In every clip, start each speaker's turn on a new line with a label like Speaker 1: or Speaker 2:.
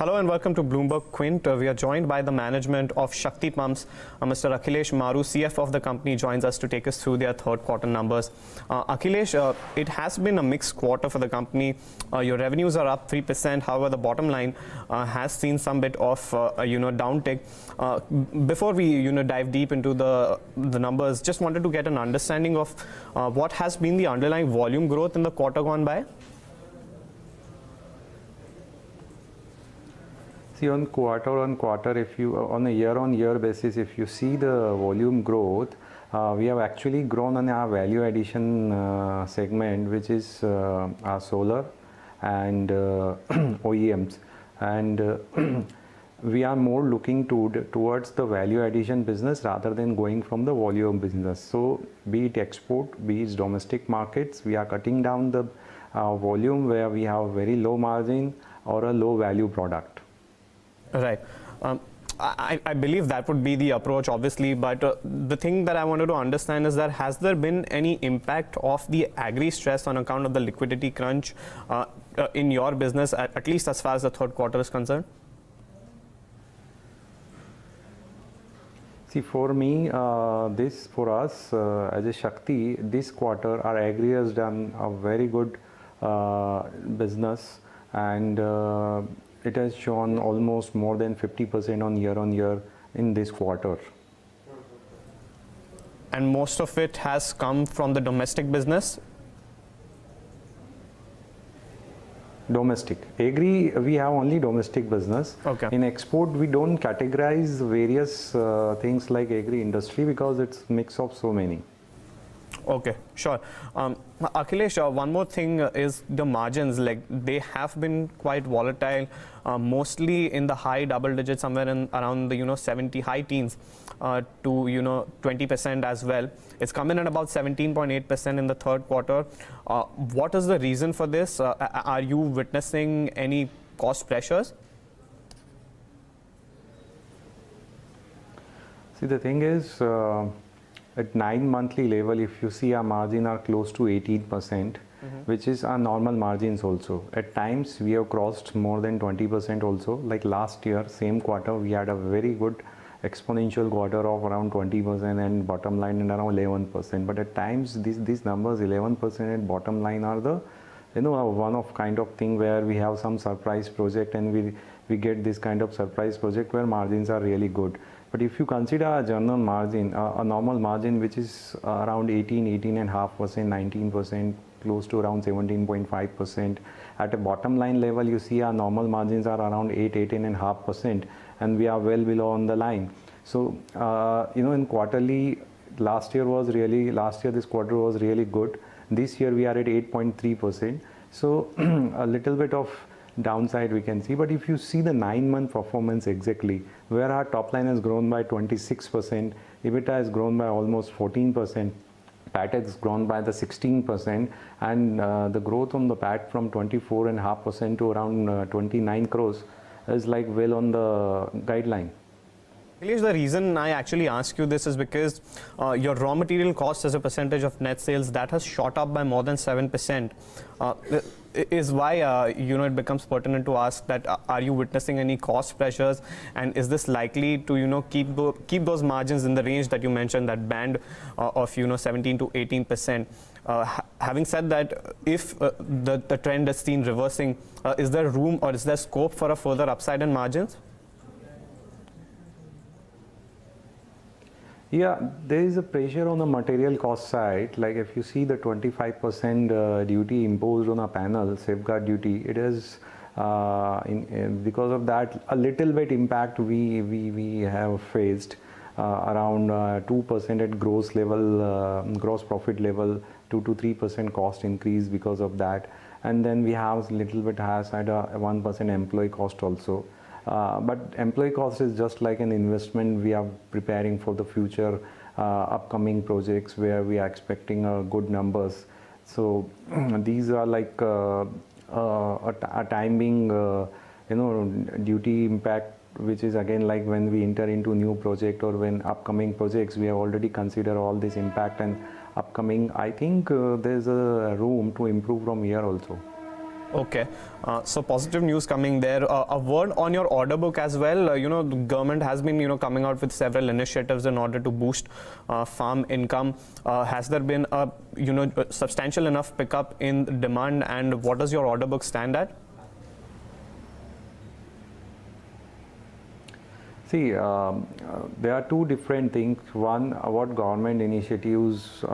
Speaker 1: Hello and welcome to Bloomberg Quint. We are joined by the management of Shakti Pumps. Mr. Akhilesh Maru, CFO of the company, joins us to take us through their third quarter numbers. Akhilesh, it has been a mixed quarter for the company. Your revenues are up 3%. However, the bottom line has seen some bit of downtick. Before we dive deep into the numbers, just wanted to get an understanding of what has been the underlying volume growth in the quarter gone by.
Speaker 2: On quarter-on-quarter, if you on a year-on-year basis, if you see the volume growth, we have actually grown on our value addition segment, which is our solar and OEMs, and we are more looking towards the value addition business rather than going from the volume business. So be it export, be it domestic markets, we are cutting down the volume where we have very low margin or a low value product.
Speaker 1: Right. I believe that would be the approach, obviously, but the thing that I wanted to understand is that has there been any impact of the agri stress on account of the liquidity crunch in your business, at least as far as the third quarter is concerned?
Speaker 2: See, for me, for us as a Shakti, this quarter our agri has done a very good business, and it has shown almost more than 50% on year in this quarter.
Speaker 1: And most of it has come from the domestic business?
Speaker 2: Domestic. Agri, we have only domestic business.
Speaker 1: Okay.
Speaker 2: In export, we don't categorize various things like agri industry because it's a mix of so many.
Speaker 1: Okay, sure. Akhilesh, one more thing is the margins. Like, they have been quite volatile, mostly in the high double digits, somewhere in around the 70 high teens to 20% as well. It's come in at about 17.8% in the third quarter. What is the reason for this? Are you witnessing any cost pressures?
Speaker 2: See, the thing is, at 9 monthly level, if you see our margin are close to 18%, which is our normal margins also. At times we have crossed more than 20% also. Like last year, same quarter, we had a very good exponential quarter of around 20% and bottom line and around 11%. But at times these numbers 11% and bottom line are the one of kind of thing where we have some surprise project and we get this kind of surprise project where margins are really good. But if you consider a general margin, a normal margin which is around 18.5%, 19%, close to around 17.5%. At a bottom line level, you see our normal margins are around 18.5%, and we are well below on the line. So, in quarterly, this quarter was really good. This year we are at 8.3%. So, a little bit of downside we can see, but if you see the 9-month performance exactly, where our top line has grown by 26%, EBITDA has grown by almost 14%, PAT has grown by the 16%, and the growth on the PAT from 24.5% to around 29 crores is like well on the guideline.
Speaker 1: The reason I actually ask you this is because your raw material cost as a percentage of net sales, that has shot up by more than 7%. Is why it becomes pertinent to ask that are you witnessing any cost pressures, and is this likely to keep those margins in the range that you mentioned, that band of 17 to 18%? Having said that, if the trend is seen reversing, is there room or is there scope for a further upside in margins?
Speaker 2: Yeah, there is a pressure on the material cost side. Like if you see the 25% duty imposed on a panel, safeguard duty, it is because of that a little bit impact we have faced around 2% at gross level, gross profit level, 2 to 3% cost increase because of that, and then we have little bit has had a 1% employee cost also. But employee cost is just like an investment. We are preparing for the future upcoming projects where we are expecting good numbers. So these are like a timing, duty impact, which is again like when we enter into new project or when upcoming projects, we have already considered all this impact and upcoming. I think there's a room to improve from here also.
Speaker 1: Okay, so positive news coming there. A word on your order book as well. The government has been, coming out with several initiatives in order to boost farm income. Has there been a, substantial enough pickup in demand, and what does your order book stand at?
Speaker 2: See, there are two different things. One, what government initiatives,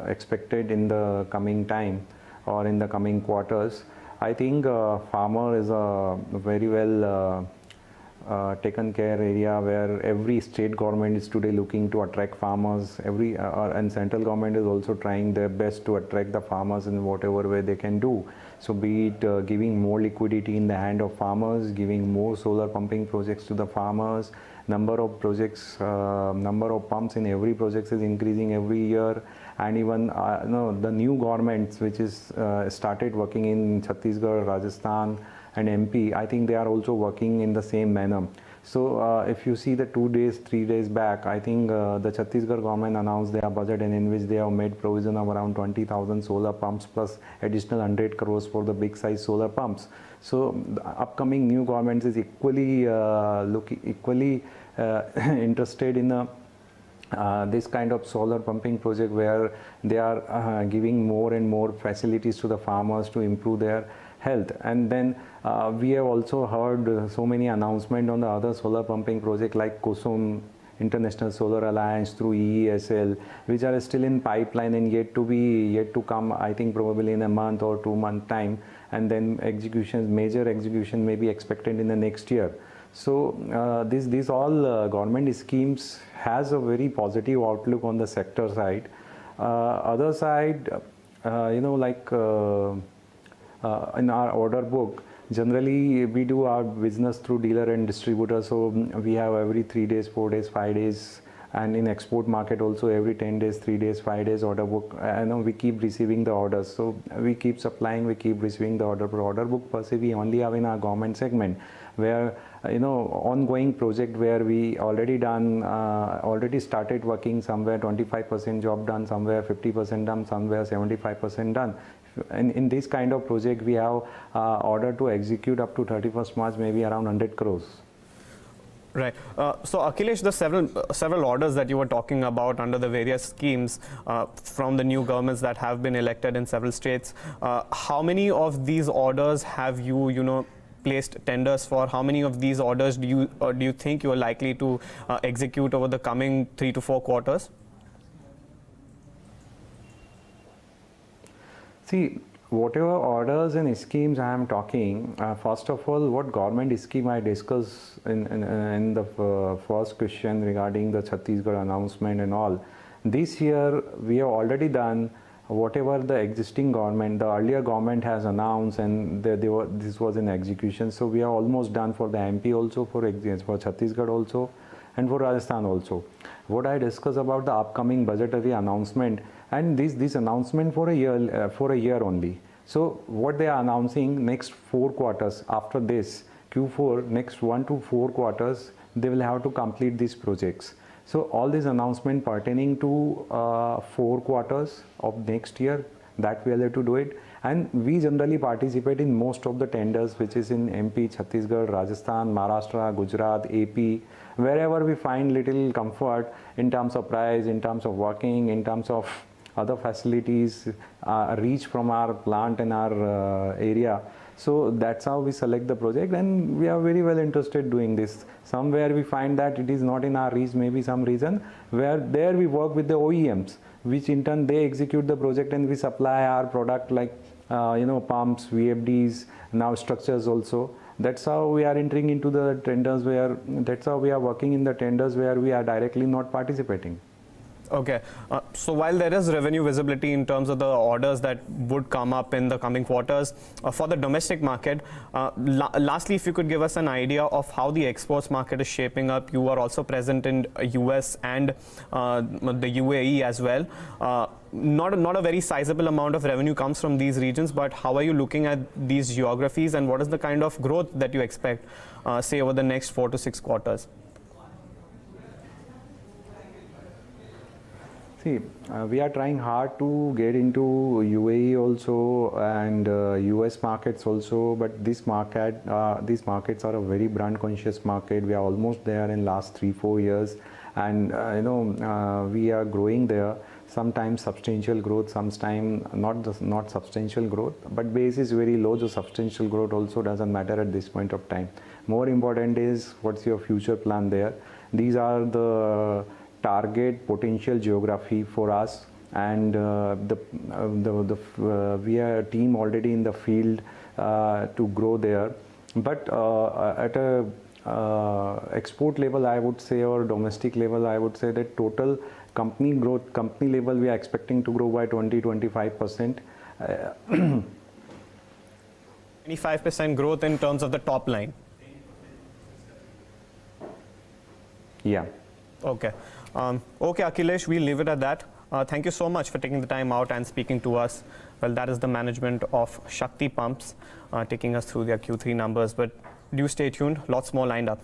Speaker 2: expected in the coming time or in the coming quarters. I think farmer is a very well taken care area where every state government is today looking to attract farmers. And central government is also trying their best to attract the farmers in whatever way they can do. So be it giving more liquidity in the hand of farmers, giving more solar pumping projects to the farmers, number of projects, number of pumps in every project is increasing every year. And even the new governments which is started working in Chhattisgarh, Rajasthan and MP, I think they are also working in the same manner. So if you see the 2 days, 3 days back, I think the Chhattisgarh government announced their budget, and in which they have made provision of around 20,000 solar pumps plus additional 100 crores for the big size solar pumps. So the upcoming new government is equally interested in this kind of solar pumping project where they are giving more and more facilities to the farmers to improve their health. And then we have also heard so many announcements on the other solar pumping project like Kusum, International Solar Alliance through EESL, which are still in pipeline and yet to come, I think probably in a month or 2 month time. And then major execution may be expected in the next year. So these all government schemes has a very positive outlook on the sector side. Other side, in our order book, generally we do our business through dealer and distributor, so we have every 3 days, 4 days, 5 days, and in export market also every 10 days, 3 days, 5 days order book. We keep receiving the orders, so we keep supplying, we keep receiving the order book per se we only have in our government segment, where ongoing project where we already started working, somewhere 25% job done, somewhere 50% done, somewhere 75% done. In this kind of project, we have order to execute up to 31st March, maybe around 100 crores.
Speaker 1: Right. So Akhilesh, the several orders that you were talking about under the various schemes from the new governments that have been elected in several states, how many of these orders have you, placed tenders for? How many of these orders do you think you are likely to execute over the coming 3 to 4 quarters?
Speaker 2: See, whatever orders and schemes I am talking, first of all, what government scheme I discussed in the first question regarding the Chhattisgarh announcement and all. This year, we have already done whatever the existing government, the earlier government has announced, and this was in execution. So we are almost done for the MP also, for Chhattisgarh also, and for Rajasthan also. What I discussed about the upcoming budgetary announcement, and this announcement for a year only. So what they are announcing, next 4 quarters after this Q4, next 1 to 4 quarters, they will have to complete these projects. So all these announcement pertaining to 4 quarters of next year, that we are able to do it. And we generally participate in most of the tenders, which is in MP, Chhattisgarh, Rajasthan, Maharashtra, Gujarat, AP, wherever we find little comfort in terms of price, in terms of working, in terms of other facilities, reach from our plant and our area. So that's how we select the project, and we are very well interested doing this. Somewhere we find that it is not in our reach, maybe some reason, where there we work with the OEMs, which in turn they execute the project and we supply our product like pumps, VFDs, now structures also. That's how we are entering into the tenders that's how we are working in the tenders where we are directly not participating.
Speaker 1: Okay, so while there is revenue visibility in terms of the orders that would come up in the coming quarters for the domestic market, lastly, if you could give us an idea of how the exports market is shaping up. You are also present in US and the UAE as well. Not a very sizable amount of revenue comes from these regions, but how are you looking at these geographies, and what is the kind of growth that you expect, say, over the next 4 to 6 quarters?
Speaker 2: See, we are trying hard to get into UAE also and US markets also, but these markets are a very brand conscious market. We are almost there in last 3-4 years, and we are growing there. Sometimes substantial growth, sometimes not substantial growth, but base is very low, so substantial growth also doesn't matter at this point of time. More important is what's your future plan there. These are the target potential geography for us, and we are a team already in the field to grow there. But at a export level, I would say, or domestic level, I would say that total company growth, company level, we are expecting to grow by 20-25%.
Speaker 1: 25% growth in terms of the top line.
Speaker 2: Yeah.
Speaker 1: Okay. Okay, Akhilesh, we'll leave it at that. Thank you so much for taking the time out and speaking to us. Well, that is the management of Shakti Pumps taking us through their Q3 numbers. But do stay tuned, lots more lined up.